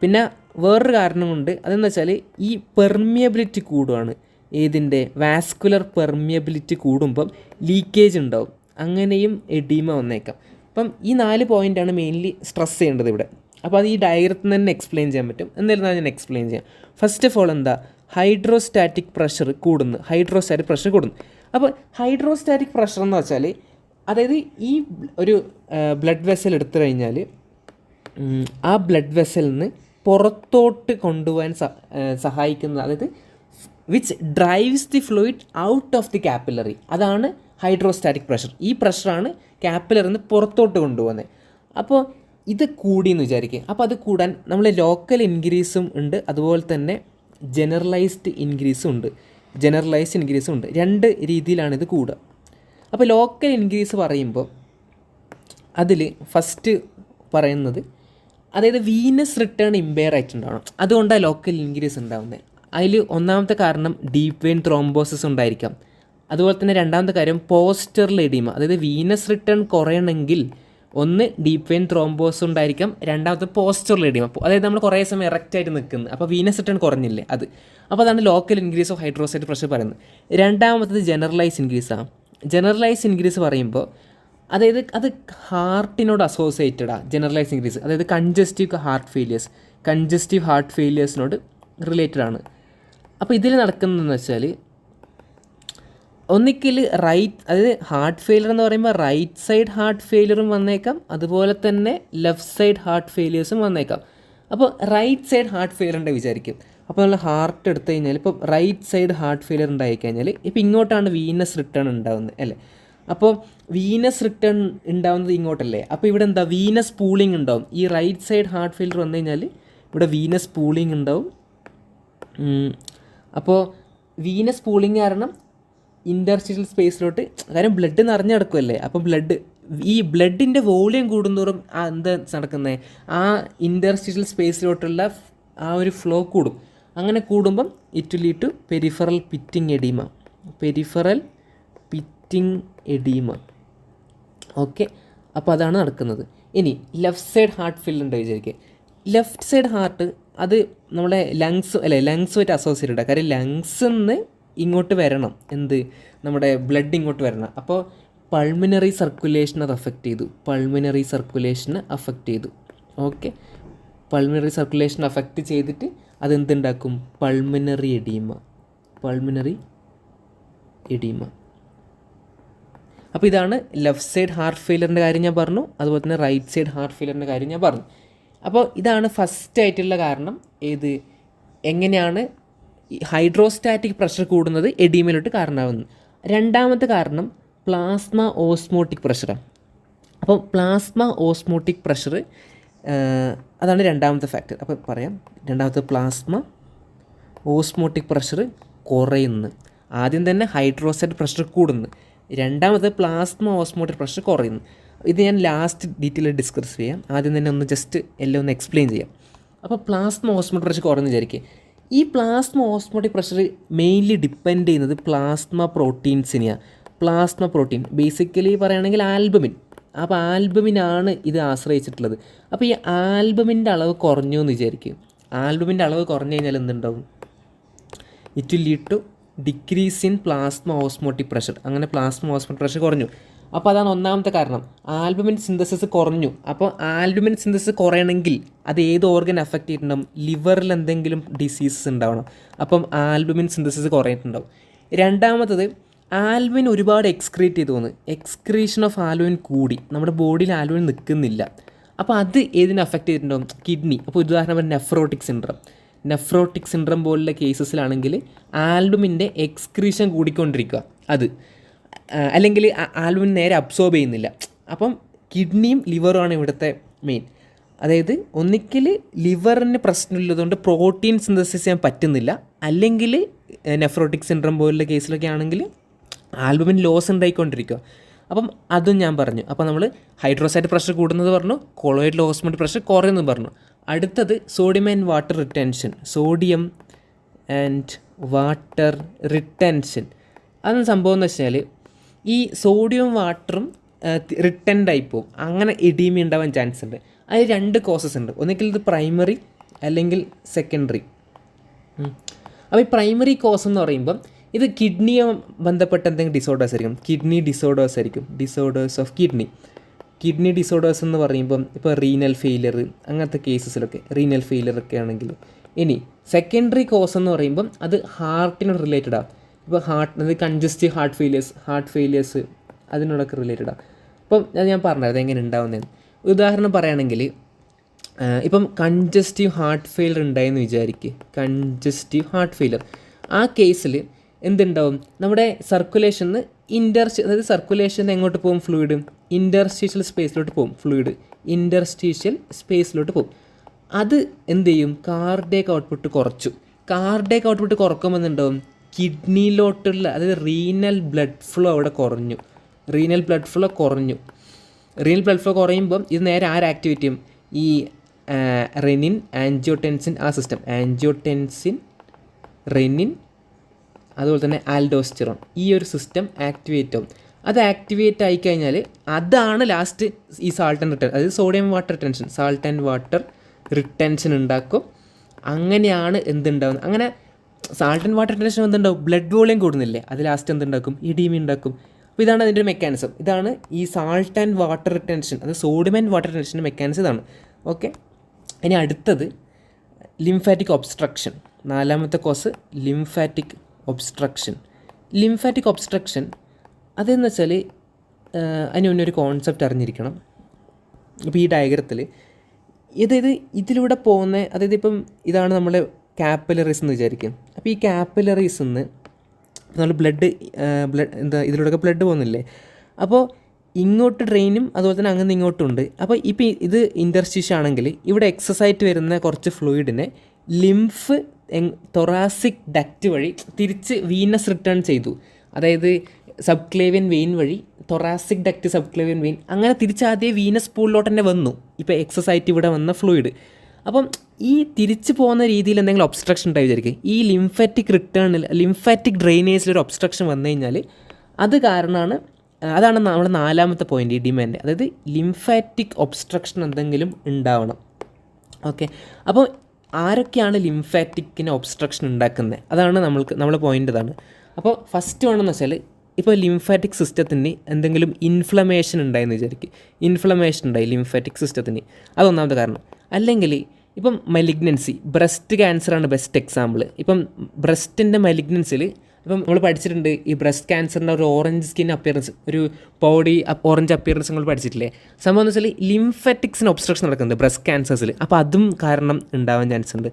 പിന്നെ വേറൊരു കാരണമുണ്ട്, അതെന്ന് വെച്ചാൽ ഈ പെർമിയബിലിറ്റി കൂടുകയാണ്. ഏതിൻ്റെ, വാസ്കുലർ പെർമിയബിലിറ്റി കൂടുമ്പം ലീക്കേജ് ഉണ്ടാവും, അങ്ങനെയും എഡീമ വന്നേക്കാം. അപ്പം ഈ 4 പോയിൻ്റാണ് മെയിൻലി സ്ട്രെസ് ചെയ്യേണ്ടത് ഇവിടെ. അപ്പോൾ അത് ഈ ഡയഗ്രത്തിൽ തന്നെ എക്സ്പ്ലെയിൻ ചെയ്യാൻ പറ്റും. എന്തായിരുന്നാലും ഞാൻ എക്സ്പ്ലെയിൻ ചെയ്യാം. ഫസ്റ്റ് ഓഫ് ഓൾ എന്താ, ഹൈഡ്രോസ്റ്റാറ്റിക് പ്രഷർ കൂടുന്നു. അപ്പോൾ ഹൈഡ്രോസ്റ്റാറ്റിക് പ്രഷർ എന്ന് വെച്ചാൽ, അതായത് ഈ ഒരു ബ്ലഡ് വെസൽ എടുത്തു കഴിഞ്ഞാൽ ആ ബ്ലഡ് വെസലിൽ നിന്ന് പുറത്തോട്ട് കൊണ്ടുപോകാൻ സഹായിക്കുന്നത്, അതായത് which drives the fluid out of the capillary, അതാണ് ഹൈഡ്രോസ്റ്റാറ്റിക് പ്രഷർ. ഈ പ്രഷറാണ് കാപ്പിലറിൽ നിന്ന് പുറത്തോട്ട് കൊണ്ടുപോകുന്നത്. അപ്പോൾ ഇത് കൂടിയെന്ന് വിചാരിക്കുക. അപ്പോൾ അത് കൂടാൻ നമ്മൾ ലോക്കൽ ഇൻക്രീസും ഉണ്ട്, അതുപോലെ തന്നെ ജനറലൈസ്ഡ് ഇൻക്രീസും ഉണ്ട്. 2 രീതിയിലാണ് ഇത് കൂടുക. അപ്പോൾ ലോക്കൽ ഇൻക്രീസ് പറയുമ്പോൾ അതിൽ ഫസ്റ്റ് പറയുന്നത്, അതായത് വീനസ് റിട്ടേൺ ഇമ്പയർ ആയിട്ടുണ്ടാവണം, അതുകൊണ്ടാണ് ലോക്കൽ ഇൻക്രീസ് ഉണ്ടാകുന്നത്. അതിൽ ഒന്നാമത്തെ കാരണം ഡീപ്പ് വെയിൻ ത്രോംബോസിസ് ഉണ്ടായിരിക്കാം. അതുപോലെ തന്നെ രണ്ടാമത്തെ കാര്യം പോസ്റ്ററൽ എഡീമ, അതായത് വീനസ് റിട്ടേൺ കുറയണമെങ്കിൽ ഒന്ന് ഡീപ്പ് വെയിൻ ത്രോംബോസ് ഉണ്ടായിരിക്കാം, രണ്ടാമത്തെ പോസ്റ്ററൽ എഡീമ, അതായത് നമ്മൾ കുറേ സമയം എറക്റ്റായിട്ട് നിൽക്കുന്നത്, അപ്പോൾ വീനസ് റിട്ടേൺ കുറഞ്ഞില്ലേ അത്. അപ്പോൾ അതാണ് local increase of hydrostatic pressure പറയുന്നത്. രണ്ടാമത്തത് ജനറലൈസ് ഇൻക്രീസാണ്. ജനറലൈസ് ഇൻക്രീസ് പറയുമ്പോൾ അതായത് അത് ഹാർട്ടിനോട് അസോസിയേറ്റഡാണ് ജനറലൈസ് ഇൻക്രീസ്. അതായത് കൺജസ്റ്റീവ് ഹാർട്ട് ഫെയിലിയേഴ്സിനോട് റിലേറ്റഡ് ആണ്. അപ്പോൾ ഇതിൽ നടക്കുന്നതെന്ന് വെച്ചാൽ ഒന്നിക്കിൽ അതായത് ഹാർട്ട് ഫെയിലിയർ എന്ന് പറയുമ്പോൾ റൈറ്റ് സൈഡ് ഹാർട്ട് ഫെയിലിയറും വന്നേക്കാം, അതുപോലെ തന്നെ ലെഫ്റ്റ് സൈഡ് ഹാർട്ട് ഫെയിലിയേഴ്സും വന്നേക്കാം. അപ്പോൾ റൈറ്റ് സൈഡ് ഹാർട്ട് ഫെയിലിയറിൻ്റെ വിചാരിക്കും. അപ്പോൾ നമ്മൾ ഹാർട്ട് എടുത്തു കഴിഞ്ഞാൽ ഇപ്പോൾ റൈറ്റ് സൈഡ് ഹാർട്ട് ഫെയിലിയർ ഉണ്ടായിക്കഴിഞ്ഞാൽ ഇപ്പോൾ ഇങ്ങോട്ടാണ് വീനസ് റിട്ടേൺ ഉണ്ടാകുന്നത്, അല്ലേ? അപ്പോൾ വീനസ് റിട്ടേൺ ഉണ്ടാകുന്നത് ഇങ്ങോട്ടല്ലേ. അപ്പോൾ ഇവിടെ എന്താ, വീനസ് പൂളിംഗ് ഉണ്ടാവും. ഈ റൈറ്റ് സൈഡ് ഹാർട്ട് ഫെയിലിയർ വന്നു കഴിഞ്ഞാൽ ഇവിടെ വീനസ് പൂളിംഗ് ഉണ്ടാവും. അപ്പോൾ വീനസ് പൂളിംഗ് കാരണം ഇൻ്റർസ്റ്റിഷ്യൽ സ്പേസിലോട്ട്, കാര്യം ബ്ലഡ് നിറഞ്ഞു കിടക്കുമല്ലേ, അപ്പോൾ ഈ ബ്ലഡിൻ്റെ വോളിയം കൂടുന്തോറും എന്താ നടക്കുന്നത്, ആ ഇൻ്റർസ്റ്റിഷ്യൽ സ്പേസിലോട്ടുള്ള ആ ഒരു ഫ്ലോ കൂടും. അങ്ങനെ കൂടുമ്പം it will lead to peripheral pitting oedema. Okay, അപ്പോൾ അതാണ് നടക്കുന്നത്. ഇനി ലെഫ്റ്റ് സൈഡ് ഹാർട്ട് ഫെയിലിയർ ഉണ്ട് വിചാരിക്കുക. ലെഫ്റ്റ് സൈഡ് ഹാർട്ട് അത് നമ്മുടെ ലങ്സുമായിട്ട് അസോസിയേറ്റഡ്. കാര്യം ലങ്സിൽ നിന്ന് ഇങ്ങോട്ട് വരണം, നമ്മുടെ ബ്ലഡ് ഇങ്ങോട്ട് വരണം. അപ്പോൾ പൾമിനറി സർക്കുലേഷനെ അഫക്റ്റ് ചെയ്തു. ഓക്കെ, പൾമിനറി സർക്കുലേഷൻ അഫക്റ്റ് ചെയ്തിട്ട് അതെന്തുണ്ടാക്കും? Pulmonary oedema. അപ്പോൾ ഇതാണ് ലെഫ്റ്റ് സൈഡ് ഹാർട്ട് ഫെയിലറിൻ്റെ കാര്യം ഞാൻ പറഞ്ഞു, അതുപോലെ തന്നെ റൈറ്റ് സൈഡ് ഹാർട്ട് ഫെയിലറിൻ്റെ കാര്യം ഞാൻ പറഞ്ഞു. അപ്പോൾ ഇതാണ് ഫസ്റ്റ് ആയിട്ടുള്ള കാരണം. എങ്ങനെയാണ് ഹൈഡ്രോസ്റ്റാറ്റിക് പ്രഷർ കൂടുന്നത് എഡീമയിലോട്ട് കാരണമാകുന്നത്. രണ്ടാമത്തെ കാരണം പ്ലാസ്മ ഓസ്മോട്ടിക് പ്രഷറാണ്. അപ്പോൾ പ്ലാസ്മ ഓസ്മോട്ടിക് പ്രഷർ അതാണ് രണ്ടാമത്തെ ഫാക്ടർ. അപ്പോൾ പറയാം, രണ്ടാമത്തെ പ്ലാസ്മ ഓസ്മോട്ടിക് പ്രഷർ കുറയുന്നു. ആദ്യം തന്നെ ഹൈഡ്രോസ്റ്റാറ്റിക് പ്രഷർ കൂടുന്നു, രണ്ടാമത് പ്ലാസ്മ ഓസ്മോട്ടിക് പ്രഷർ കുറയുന്നു. ഇത് ഞാൻ ലാസ്റ്റ് ഡീറ്റെയിൽ ഡിസ്കസ് ചെയ്യാം. ആദ്യം തന്നെ ഒന്ന് ജസ്റ്റ് എല്ലാം ഒന്ന് എക്സ്പ്ലെയിൻ ചെയ്യാം. അപ്പോൾ പ്ലാസ്മ ഓസ്മോട്ടിക് പ്രഷർ കുറയുന്നു വിചാരിക്കുക. ഈ plasma osmotic pressure mainly depend ചെയ്യുന്നത് പ്ലാസ്മ പ്രോട്ടീൻസിനെയാണ്. പ്ലാസ്മ പ്രോട്ടീൻ ബേസിക്കലി പറയുകയാണെങ്കിൽ ആൽബമിൻ. അപ്പോൾ ആൽബമിനാണ് ഇത് ആശ്രയിച്ചിട്ടുള്ളത്. അപ്പോൾ ഈ ആൽബമിൻ്റെ അളവ് കുറഞ്ഞു എന്ന് വിചാരിക്കും. ആൽബമിൻ്റെ അളവ് കുറഞ്ഞു കഴിഞ്ഞാൽ എന്തുണ്ടാവും? It will lead to decrease in plasma osmotic pressure. അങ്ങനെ പ്ലാസ്മ ഓസ്മോട്ടിക് പ്രഷർ കുറഞ്ഞു. അപ്പോൾ അതാണ് ഒന്നാമത്തെ കാരണം. ആൽബുമിൻ സിന്തസിസ് കുറഞ്ഞു. അപ്പോൾ ആൽബുമിൻ സിന്തസിസ് കുറയണമെങ്കിൽ അത് ഏത് ഓർഗൻ അഫക്റ്റ് ചെയ്തിട്ടുണ്ടാവും? ലിവറിൽ എന്തെങ്കിലും ഡിസീസസ് ഉണ്ടാവണം. അപ്പം ആൽബുമിൻ സിന്തസിസ് കുറഞ്ഞിട്ടുണ്ടാവും. രണ്ടാമത്തത് ആൽബുമിൻ ഒരുപാട് എക്സ്ക്രീറ്റ് ചെയ്തു പോകുന്നു. എക്സ്ക്രീഷൻ ഓഫ് ആൽബുമിൻ കൂടി, നമ്മുടെ ബോഡിയിൽ ആൽബുമിൻ നിൽക്കുന്നില്ല. അപ്പോൾ അത് ഏതിനെ അഫക്റ്റ് ചെയ്തിട്ടുണ്ടാവും? കിഡ്നി. അപ്പോൾ ഉദാഹരണം നെഫ്രോട്ടിക് സിൻഡ്രം പോലുള്ള കേസസിലാണെങ്കിൽ ആൽബുമിൻ്റെ എക്സ്ക്രീഷൻ കൂടിക്കൊണ്ടിരിക്കുക, അത് അല്ലെങ്കിൽ ആൽബുമിൻ നേരെ അബ്സോർബ് ചെയ്യുന്നില്ല. അപ്പം കിഡ്നിയും ലിവറുമാണ് ഇവിടുത്തെ മെയിൻ. അതായത് ഒന്നിക്കൽ ലിവറിന് പ്രശ്നമില്ലതുകൊണ്ട് പ്രോട്ടീൻ സിന്തസിസ് ചെയ്യാൻ പറ്റുന്നില്ല, അല്ലെങ്കിൽ നെഫ്രോട്ടിക് സിൻഡ്രം പോലുള്ള കേസിലൊക്കെ ആണെങ്കിൽ ആൽബുമിൻ ലോസ് ഉണ്ടായിക്കൊണ്ടിരിക്കുക. അപ്പം അതും ഞാൻ പറഞ്ഞു. അപ്പോൾ നമ്മൾ ഹൈഡ്രോസ്റ്റാറ്റിക് പ്രഷർ കൂടുന്നത് പറഞ്ഞു, കൊളോയിഡൽ ഓസ്മോട്ടിക് പ്രഷർ കുറയുന്നത് പറഞ്ഞു. അടുത്തത് സോഡിയം ആൻഡ് വാട്ടർ റിട്ടൻഷൻ. അതെന്ന് സംഭവം എന്ന് വെച്ചാൽ ഈ സോഡിയം വാട്ടറും റിട്ടൻഡായി പോകും. അങ്ങനെ എഡീമ ഉണ്ടാവാൻ ചാൻസ് ഉണ്ട്. അതിൽ രണ്ട് കോസസ് ഉണ്ട്. ഒന്നുകിൽ ഇത് പ്രൈമറി അല്ലെങ്കിൽ സെക്കൻഡറി. അപ്പോൾ ഈ പ്രൈമറി കോസ് എന്ന് പറയുമ്പം ഇത് കിഡ്നിയെ ബന്ധപ്പെട്ട എന്തെങ്കിലും ഡിസോർഡേഴ്സ് ആയിരിക്കും. ഡിസോർഡേഴ്സ് ഓഫ് കിഡ്നി ഡിസോർഡേഴ്സ് എന്ന് പറയുമ്പം ഇപ്പോൾ റീനൽ ഫെയിലിയർ അങ്ങനത്തെ കേസസിലൊക്കെ ആണെങ്കിൽ. ഇനി സെക്കൻഡറി കോസ് എന്ന് പറയുമ്പം അത് ഹാർട്ടിനോട് റിലേറ്റഡാണ്. ഇപ്പോൾ അത് കൺജസ്റ്റീവ് ഹാർട്ട് ഫെയിലിയേഴ്സ് അതിനോടൊക്കെ റിലേറ്റഡാണ്. അപ്പം അത് ഞാൻ പറഞ്ഞത് അതെങ്ങനെ ഉണ്ടാവുന്നതെന്ന്. ഉദാഹരണം പറയുകയാണെങ്കിൽ ഇപ്പം കൺജസ്റ്റീവ് ഹാർട്ട് ഫെയിലിയർ ഉണ്ടായെന്ന് വിചാരിക്കുക. ആ കേസിൽ എന്തുണ്ടാവും? നമ്മുടെ സർക്കുലേഷന് അതായത് സർക്കുലേഷൻ എങ്ങോട്ട് പോകും? ഫ്ലൂയിഡ് ഇൻ്റർസ്റ്റീഷ്യൽ സ്പേസിലോട്ട് പോകും. അത് എന്ത് ചെയ്യും? കാർഡിയക് ഔട്ട്പുട്ട് കുറച്ചു. കുറക്കുമ്പോൾ എന്തുണ്ടാവും? കിഡ്നിയിലോട്ടുള്ള അതായത് റീനൽ ബ്ലഡ് ഫ്ലോ കുറഞ്ഞു. റീനൽ ബ്ലഡ് ഫ്ലോ കുറയുമ്പം ഇത് നേരെ ആക്ടിവേറ്റ് ചെയ്യും? ഈ റെനിൻ ആൻജിയോടെൻസിൻ ആ സിസ്റ്റം, റെനിൻ അതുപോലെ തന്നെ ആൽഡോസ്റ്റിറോൺ, ഈ ഒരു സിസ്റ്റം ആക്ടിവേറ്റ് ആവും. അത് ആക്ടിവേറ്റ് ആയിക്കഴിഞ്ഞാൽ അതാണ് ലാസ്റ്റ് ഈ സാൾട്ട് ആൻഡ് അതായത് സോഡിയം വാട്ടർ റിട്ടൻഷൻ ഉണ്ടാക്കും. അങ്ങനെയാണ് എന്തുണ്ടാകുന്നത്? അങ്ങനെ സാൾട്ട് ആൻഡ് വാട്ടർ റിട്ടൻഷൻ എന്തുണ്ടാവും? ബ്ലഡ് വോളിയം കൂടുന്നില്ലേ, അത് ലാസ്റ്റ് എന്തുണ്ടാക്കും? ഇഡീമ ഉണ്ടാക്കും. അപ്പോൾ ഇതാണ് അതിൻ്റെ ഒരു മെക്കാനിസം. ഇതാണ് ഈ സാൾട്ട് ആൻഡ് വാട്ടർ റിട്ടൻഷൻ, അത് സോഡിയം ആൻഡ് വാട്ടർ റിട്ടൻഷൻ്റെ മെക്കാനിസം ഇതാണ്. ഓക്കെ, ഇനി അടുത്തത് ലിംഫാറ്റിക് ഒബ്സ്ട്രക്ഷൻ. നാലാമത്തെ കോസ് ലിംഫാറ്റിക് ഒബ്സ്ട്രക്ഷൻ. അതെന്ന് വെച്ചാൽ അതിന് മുന്നേ ഒരു കോൺസെപ്റ്റ് അറിഞ്ഞിരിക്കണം. ഇപ്പോൾ ഈ ഡയഗ്രത്തിൽ ഇതിലൂടെ പോകുന്ന, അതായത് ഇപ്പം ഇതാണ് നമ്മുടെ കാപ്പിലറീസ് എന്ന് വിചാരിക്കും. അപ്പോൾ ഈ കാപ്പിലറീസിൽ നിന്ന് നമ്മൾ ബ്ലഡ് ഇതിലൂടെയൊക്കെ ബ്ലഡ് പോകുന്നില്ലേ, അപ്പോൾ ഇങ്ങോട്ട് ഡ്രെയിനും അതുപോലെ തന്നെ അങ്ങനെ ഇങ്ങോട്ടും ഉണ്ട്. അപ്പോൾ ഇപ്പോൾ ഇത് ഇൻ്റർസ്റ്റിഷ്യൽ ആണെങ്കിൽ ഇവിടെ എക്സസ് ആയിട്ട് വരുന്ന കുറച്ച് ഫ്ലൂയിഡിനെ ലിംഫ് തൊറാസിക് ഡക്റ്റ് വഴി തിരിച്ച് വീനസ് റിട്ടേൺ ചെയ്തു. അതായത് സബ്ക്ലേവിയൻ വെയിൻ വഴി തൊറാസിക് ഡക്റ്റ്, സബ്ക്ലേവിയൻ വെയിൻ, അങ്ങനെ തിരിച്ച് ആദ്യം വീനസ് പൂളിലോട്ട് തന്നെ വന്നു. ഇപ്പോൾ എക്സസ് ആയിട്ട് ഇവിടെ വന്ന ഫ്ലൂയിഡ്. അപ്പം ഈ തിരിച്ചു പോകുന്ന രീതിയിൽ എന്തെങ്കിലും ഒബ്സ്ട്രക്ഷൻ ഉണ്ടായി വിചാരിക്കുക. ഈ ലിംഫാറ്റിക് ഡ്രെയിനേജിലൊരു ഒബ്സ്ട്രക്ഷൻ വന്നു കഴിഞ്ഞാൽ അത് കാരണമാണ്, അതാണ് നമ്മുടെ നാലാമത്തെ പോയിൻ്റ്, ഈ ഡിമാൻഡ്. അതായത് ലിംഫാറ്റിക് ഒബ്സ്ട്രക്ഷൻ എന്തെങ്കിലും ഉണ്ടാവണം. ഓക്കെ, അപ്പോൾ ആരൊക്കെയാണ് ലിംഫാറ്റിക്കിന് ഒബ്സ്ട്രക്ഷൻ ഉണ്ടാക്കുന്നത്? അതാണ് നമ്മളെ പോയിൻ്റ് ഇതാണ്. അപ്പോൾ ഫസ്റ്റ് വേണമെന്ന് വെച്ചാൽ ഇപ്പോൾ ലിംഫാറ്റിക് സിസ്റ്റത്തിന് എന്തെങ്കിലും ഇൻഫ്ലമേഷൻ ഉണ്ടായെന്ന് വിചാരിക്കും. ലിംഫാറ്റിക് സിസ്റ്റത്തിന്, അതൊന്നാമത്തെ കാരണം. അല്ലെങ്കിൽ ഇപ്പം മെലിഗ്നൻസി, ബ്രസ്റ്റ് ക്യാൻസറാണ് ബെസ്റ്റ് എക്സാമ്പിൾ. ഇപ്പം ബ്രസ്റ്റിൻ്റെ മെലിഗ്നൻസിൽ ഇപ്പം നമ്മൾ പഠിച്ചിട്ടുണ്ട് ഈ ബ്രസ്റ്റ് ക്യാൻസറിൻ്റെ ഒരു ഓറഞ്ച് സ്കിൻ അപ്പിയറൻസ്, ഒരു ബോഡി ഓറഞ്ച് അപ്പിയറൻസ് നമ്മൾ പഠിച്ചിട്ടില്ലേ. സംഭവം എന്ന് വെച്ചാൽ ലിംഫാറ്റിക്സിന് ഒബ്സ്ട്രക്ഷൻ നടക്കുന്നുണ്ട് ബ്രസ്റ്റ് ക്യാൻസേഴ്സിൽ. അപ്പോൾ അതും കാരണം ഉണ്ടാവാൻ ചാൻസ് ഉണ്ട്.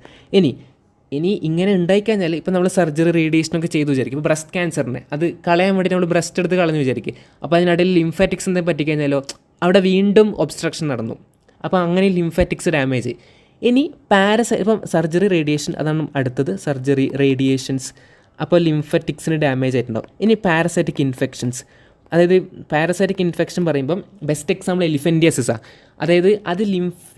ഇനി ഇങ്ങനെ ഉണ്ടായിക്കഴിഞ്ഞാൽ ഇപ്പം നമ്മൾ സർജറി റേഡിയേഷനൊക്കെ ചെയ്തു വിചാരിക്കും. ഇപ്പോൾ ബ്രസ്റ്റ് ക്യാൻസറിനെ അത് കളയാൻ വേണ്ടി നമ്മൾ ബ്രസ്റ്റ് എടുത്ത് കളഞ്ഞു വിചാരിക്കും. അപ്പോൾ അതിനിടയിൽ ലിംഫാറ്റിക്സ് എന്തെങ്കിലും പറ്റിക്കഴിഞ്ഞാലോ അവിടെ വീണ്ടും ഒബ്സ്ട്രക്ഷൻ നടന്നു. അപ്പോൾ അങ്ങനെ ലിംഫാറ്റിക്സ് ഡാമേജ്. ഇനി ഇപ്പം സർജറി റേഡിയേഷൻ അതാണ് അടുത്തത്, സർജറി റേഡിയേഷൻസ്. അപ്പോൾ ലിംഫാറ്റിക്സിന് ഡാമേജ് ആയിട്ടുണ്ടാവും. ഇനി പാരസൈറ്റിക് ഇൻഫെക്ഷൻസ്, അതായത് പാരസൈറ്റിക് ഇൻഫെക്ഷൻ പറയുമ്പം ബെസ്റ്റ് എക്സാമ്പിൾ എലിഫൻറ്റിയാസിസാണ്. അതായത് അത്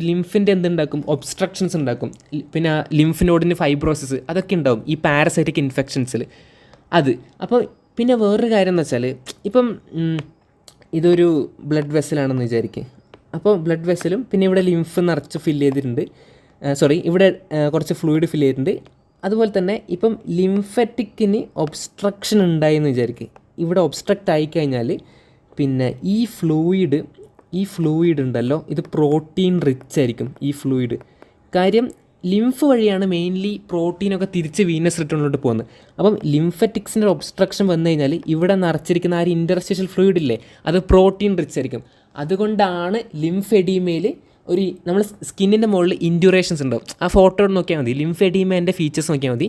ലിംഫിൻ്റെ എന്തുണ്ടാക്കും, ഒബ്സ്ട്രക്ഷൻസ് ഉണ്ടാക്കും. പിന്നെ ലിംഫ് നോഡിന് ഫൈബ്രോസിസ് അതൊക്കെ ഉണ്ടാവും ഈ പാരസൈറ്റിക് ഇൻഫെക്ഷൻസിൽ. അത് അപ്പോൾ പിന്നെ വേറൊരു കാര്യം എന്ന് വെച്ചാൽ ഇപ്പം ഇതൊരു ബ്ലഡ് വെസലാണെന്ന് വിചാരിക്കുക. അപ്പോൾ ബ്ലഡ് വെസലും പിന്നെ ഇവിടെ ലിംഫ് നിറച്ച് ഫില്ല് ചെയ്തിട്ടുണ്ട്, ഇവിടെ കുറച്ച് ഫ്ലൂയിഡ് ഫില്ല് ചെയ്തിട്ടുണ്ട്. അതുപോലെ തന്നെ ഇപ്പം ലിംഫറ്റിക്കിന് ഒബ്സ്ട്രക്ഷൻ ഉണ്ടായി എന്ന് വിചാരിക്കുക. ഇവിടെ ഒബ്സ്ട്രക്റ്റ് ആയിക്കഴിഞ്ഞാൽ പിന്നെ ഈ ഫ്ലൂയിഡ് ഉണ്ടല്ലോ, ഇത് പ്രോട്ടീൻ റിച്ച് ആയിരിക്കും ഈ ഫ്ലൂയിഡ്. കാര്യം ലിംഫ് വഴിയാണ് മെയിൻലി പ്രോട്ടീനൊക്കെ തിരിച്ച് വീനസ് റിട്ടേണിലോട്ട് പോകുന്നത്. അപ്പം ലിംഫറ്റിക്സിൻ്റെ ഒബ്സ്ട്രക്ഷൻ വന്നു കഴിഞ്ഞാൽ ഇവിടെ നിറച്ചിരിക്കുന്ന ആ ഒരു ഇൻ്റർസ്റ്റീഷ്യൽ ഫ്ലൂയിഡ് ഇല്ലേ, അത് പ്രോട്ടീൻ റിച്ച് ആയിരിക്കും. അതുകൊണ്ടാണ് ലിംഫ് എഡീമയിൽ നമ്മൾ സ്കിന്നിൻ്റെ മുകളിൽ ഇൻഡ്യൂറേഷൻസ് ഉണ്ടാവും. ആ ഫോട്ടോ നോക്കിയാൽ മതി, ലിംഫ് എഡീമേൻ്റെ ഫീച്ചേഴ്സ് നോക്കിയാൽ മതി.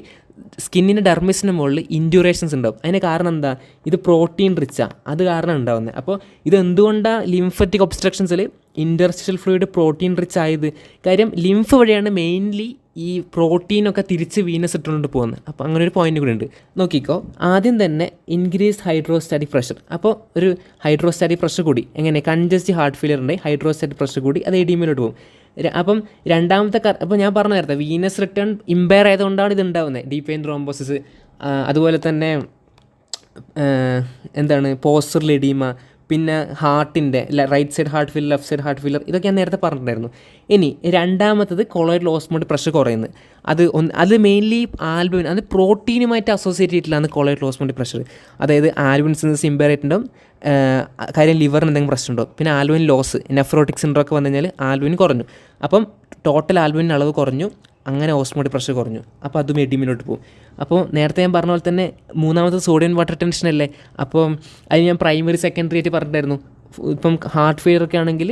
സ്കിന്നിൻ്റെ ഡെർമിസിൻ്റെ മുകളിൽ ഇൻഡ്യൂറേഷൻസ് ഉണ്ടാവും. അതിന് കാരണം എന്താ, ഇത് പ്രോട്ടീൻ റിച്ചാണ്, അത് കാരണം ഉണ്ടാവുന്നത്. അപ്പോൾ ഇത് എന്തുകൊണ്ടാണ് ലിംഫറ്റിക് ഒബ്സ്ട്രക്ഷൻസിൽ ഇൻ്റർസ്റ്റീഷ്യൽ ഫ്ലൂയിഡ് പ്രോട്ടീൻ റിച്ച് ആയത്? കാര്യം ലിംഫ് വഴിയാണ് മെയിൻലി ഈ പ്രോട്ടീനൊക്കെ തിരിച്ച് വീനസ് ഇട്ടുകൊണ്ട് പോകുന്നത്. അപ്പോൾ അങ്ങനെ ഒരു പോയിന്റ് കൂടി ഉണ്ട്. നോക്കിക്കോ, ആദ്യം തന്നെ ഇൻക്രീസ് ഹൈഡ്രോസ്റ്റാറ്റിക് പ്രഷർ. അപ്പോൾ ഒരു ഹൈഡ്രോസ്റ്റാറ്റിക് പ്രഷർ കൂടി എങ്ങനെ, കൺജസ്റ്റീവ് ഹാർട്ട് ഫെയിലിയർ ഉണ്ടെങ്കിൽ ഹൈഡ്രോസ്റ്റാറ്റിക് പ്രഷർ കൂടി അത് എഡിമയിലോട്ട് പോകും. അപ്പം രണ്ടാമത്തെ അപ്പോൾ ഞാൻ പറഞ്ഞ നേരത്തെ വീനസ് റിട്ടേൺ ഇമ്പയർ ആയതുകൊണ്ടാണ് ഇത് ഉണ്ടാകുന്നത്, ഡീപ്പ് വെയിൻ ത്രോംബോസിസ്. അതുപോലെ തന്നെ പോസ്റ്ററൽ എഡീമ, പിന്നെ ഹാർട്ടിൻ്റെ right side heart failure, left side heart failure, ഇതൊക്കെ ഞാൻ നേരത്തെ പറഞ്ഞിട്ടുണ്ടായിരുന്നു. ഇനി രണ്ടാമത്തത് കൊളോയിഡൽ ഓസ്മോട്ടിക് പ്രഷർ കുറയുന്നത്. അത് മെയിൻലി ആൽബുമിൻ, അത് പ്രോട്ടീനുമായിട്ട് അസോസിയേറ്റ് ചെയ്തിട്ടില്ലാണ് കൊളോയിഡൽ ഓസ്മോട്ടിക് പ്രഷർ. അതായത് ആൽബുമിൻ സിന്തസിസ് ഇമ്പയർ ആയിട്ടുണ്ടാവും, കാര്യം ലിവറിന് എന്തെങ്കിലും പ്രശ്നം ഉണ്ടാവും. പിന്നെ ആൽബുമിൻ ലോസ്, നെഫ്രോട്ടിക് സിൻഡ്രോം ഒക്കെ വന്നു കഴിഞ്ഞാൽ ആൽബുമിൻ കുറഞ്ഞു. അപ്പം ടോട്ടൽ ആൽബുമിൻ അളവ് കുറഞ്ഞു, അങ്ങനെ ഓസ്മോട്ടിക് പ്രഷർ കുറഞ്ഞു. അപ്പോൾ അതും എഡിമിലോട്ട് പോകും. അപ്പോൾ നേരത്തെ ഞാൻ പറഞ്ഞ പോലെ തന്നെ മൂന്നാമത്തെ സോഡിയം വാട്ടർ ടെൻഷൻ അല്ലേ. അപ്പോൾ അത് ഞാൻ പ്രൈമറി സെക്കൻഡറി ആയിട്ട് പറഞ്ഞിട്ടായിരുന്നു. ഇപ്പം ഹാർട്ട് ഫെയിലർ ഒക്കെ ആണെങ്കിൽ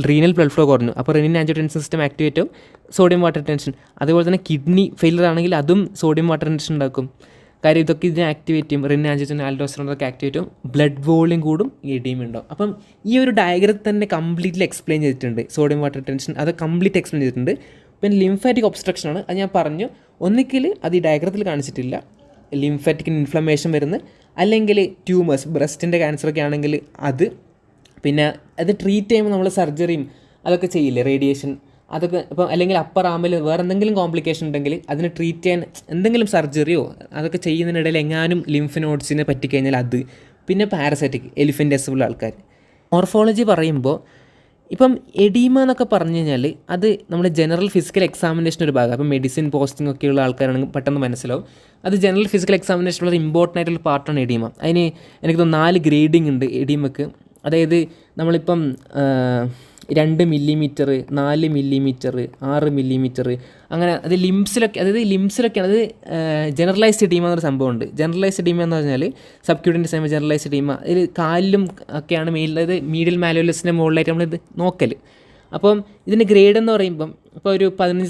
റീനൽ ബ്ലഡ് ഫ്ലോ കുറഞ്ഞു, അപ്പോൾ റെനിൻ ആൻജിയോടെൻസിൻ സിസ്റ്റം ആക്ടിവേറ്റ് ആവും, സോഡിയം വാട്ടർ ടെൻഷൻ. അതുപോലെ തന്നെ കിഡ്നി ഫെയിലർ ആണെങ്കിൽ അതും സോഡിയം വാട്ടർ ടെൻഷൻ ഉണ്ടാക്കും. കാര്യം ഇതൊക്കെ ഇതിനെ ആക്ടിവേറ്റ് ചെയ്യും, റെനിൻ ആൻജിയോടെൻസിൻ ആൽഡോസ്റ്ററോൺ ഒക്കെ ആക്ടിവേറ്റ് ചെയ്യും, ബ്ലഡ് വോളിയം കൂടും, എഡിമ ഉണ്ടാവും. അപ്പം ഈ ഒരു ഡയഗ്രത്തിൽ തന്നെ കംപ്ലീറ്റ്ലി എക്സ്പ്ലെയിൻ ചെയ്തിട്ടുണ്ട് സോഡിയം വാട്ടർ ടെൻഷൻ, അത് കംപ്ലീറ്റ് എക്സ്പ്ലെയിൻ ചെയ്തിട്ടുണ്ട്. പിന്നെ ലിംഫാറ്റിക് ഒബ്സ്ട്രക്ഷനാണ്, അത് ഞാൻ പറഞ്ഞു. ഒന്നിക്കിൽ അത് ഈ ഡയഗ്രത്തിൽ കാണിച്ചിട്ടില്ല, ലിംഫാറ്റിക്കിന് ഇൻഫ്ലമേഷൻ വരുന്നത്, അല്ലെങ്കിൽ ട്യൂമേഴ്സ്, ബ്രസ്റ്റിൻ്റെ ക്യാൻസറൊക്കെ ആണെങ്കിൽ അത്. പിന്നെ അത് ട്രീറ്റ് ചെയ്യുമ്പോൾ നമ്മൾ സർജറിയും അതൊക്കെ ചെയ്യില്ലേ, റേഡിയേഷൻ അതൊക്കെ. ഇപ്പം അല്ലെങ്കിൽ അപ്പർ ആമിൽ വേറെ എന്തെങ്കിലും കോംപ്ലിക്കേഷൻ ഉണ്ടെങ്കിൽ അതിന് ട്രീറ്റ് ചെയ്യാൻ എന്തെങ്കിലും സർജറിയോ അതൊക്കെ ചെയ്യുന്നതിനിടയിൽ എങ്ങാനും ലിംഫ് നോഡ്സിനെ പറ്റിക്കഴിഞ്ഞാൽ അത്. പിന്നെ പാരസൈറ്റിക് എലിഫൻറ്റിയാസിസ് ഉള്ള ആൾക്കാർ. മോർഫോളജി പറയുമ്പോൾ ഇപ്പം എഡീമ എന്നൊക്കെ പറഞ്ഞു കഴിഞ്ഞാൽ അത് നമ്മുടെ ജനറൽ ഫിസിക്കൽ എക്സാമിനേഷൻ ഒരു ഭാഗം. അപ്പം മെഡിസിൻ പോസ്റ്റിംഗ് ഒക്കെയുള്ള ആൾക്കാരാണെങ്കിൽ പെട്ടെന്ന് മനസ്സിലാവും. അത് ജനറൽ ഫിസിക്കൽ എക്സാമിനേഷനുള്ള ഇമ്പോർട്ടൻ്റ് ആയിട്ടുള്ള പാർട്ടാണ് എഡീമ. അതിന് എനിക്ക് തോന്നുന്നു 4 ഗ്രേഡിംഗ് ഉണ്ട് എഡീമക്ക്. അതായത് നമ്മളിപ്പം 2 മില്ലിമീറ്റർ, 4 മില്ലിമീറ്റർ, 6 മില്ലിമീറ്റർ, അങ്ങനെ. അത് ലിംസിലൊക്കെയാണ് അത് ജനറലൈസ്ഡ് എഡീമ എന്നൊരു സംഭവമുണ്ട്. ജനറലൈസ്ഡ് എഡീമ എന്ന് പറഞ്ഞാൽ സബ്ക്യൂട്ടീനിയസ് സെമി ജനറലൈസ്ഡ് എഡീമ. ഇതിൽ കാലിലും ഒക്കെയാണ് അതായത് മീഡിയൽ മാലുവലസിൻ്റെ മുകളിലായിട്ട് നമ്മളിത് നോക്കൽ. അപ്പം ഇതിൻ്റെ ഗ്രേഡ് എന്ന് പറയുമ്പം ഇപ്പോൾ ഒരു 2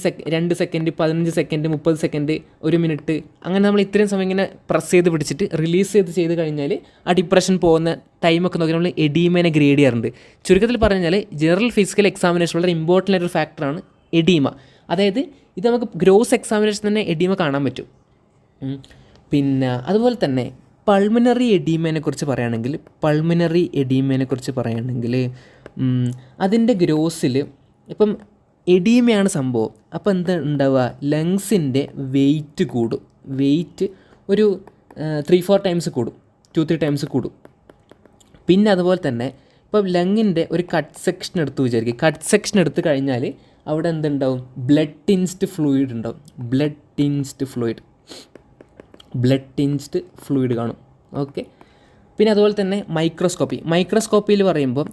സെക്കൻഡ്, 15 സെക്കൻഡ്, 30 സെക്കൻഡ്, 1 മിനിറ്റ്, അങ്ങനെ നമ്മൾ ഇത്രയും സമയം ഇങ്ങനെ പ്രസ് ചെയ്ത് പിടിച്ചിട്ട് റിലീസ് ചെയ്ത് കഴിഞ്ഞാൽ ആ ഡിപ്രഷൻ പോകുന്ന ടൈമൊക്കെ നോക്കി നമ്മൾ എഡീമേനെ ഗ്രേഡ് ചെയ്യാറുണ്ട്. ചുരുക്കത്തിൽ പറഞ്ഞാൽ ജനറൽ ഫിസിക്കൽ എക്സാമിനേഷൻ വളരെ ഇമ്പോർട്ടൻ്റ് ആയിട്ടൊരു ഫാക്ടറാണ് എഡീമ. അതായത് ഇത് നമുക്ക് ഗ്രോസ് എക്സാമിനേഷൻ തന്നെ എഡീമ കാണാൻ പറ്റും. പിന്നെ അതുപോലെ തന്നെ പൾമിനറി എഡീമേനെ കുറിച്ച് പറയുകയാണെങ്കിൽ അതിൻ്റെ ഗ്രോസിൽ ഇപ്പം എഡീമയാണ് സംഭവം. അപ്പോൾ എന്താ ഉണ്ടാവുക, ലങ്സിൻ്റെ വെയിറ്റ് കൂടും. വെയിറ്റ് ഒരു 3-4 ടൈംസ് കൂടും, 2-3 ടൈംസ് കൂടും. പിന്നെ അതുപോലെ തന്നെ ഇപ്പം ലങ്ങിൻ്റെ ഒരു കട്ട് സെക്ഷൻ എടുത്ത് വിചാരിക്കും. കട്ട് സെക്ഷൻ എടുത്ത് കഴിഞ്ഞാൽ അവിടെ എന്തുണ്ടാവും, ബ്ലഡ് ടിൻസ്ഡ് ഫ്ലൂയിഡ് ഉണ്ടാവും. ബ്ലഡ് ടിൻസ്ഡ് ഫ്ലൂയിഡ് കാണും. ഓക്കെ. പിന്നെ അതുപോലെ തന്നെ മൈക്രോസ്കോപ്പിയിൽ പറയുമ്പോൾ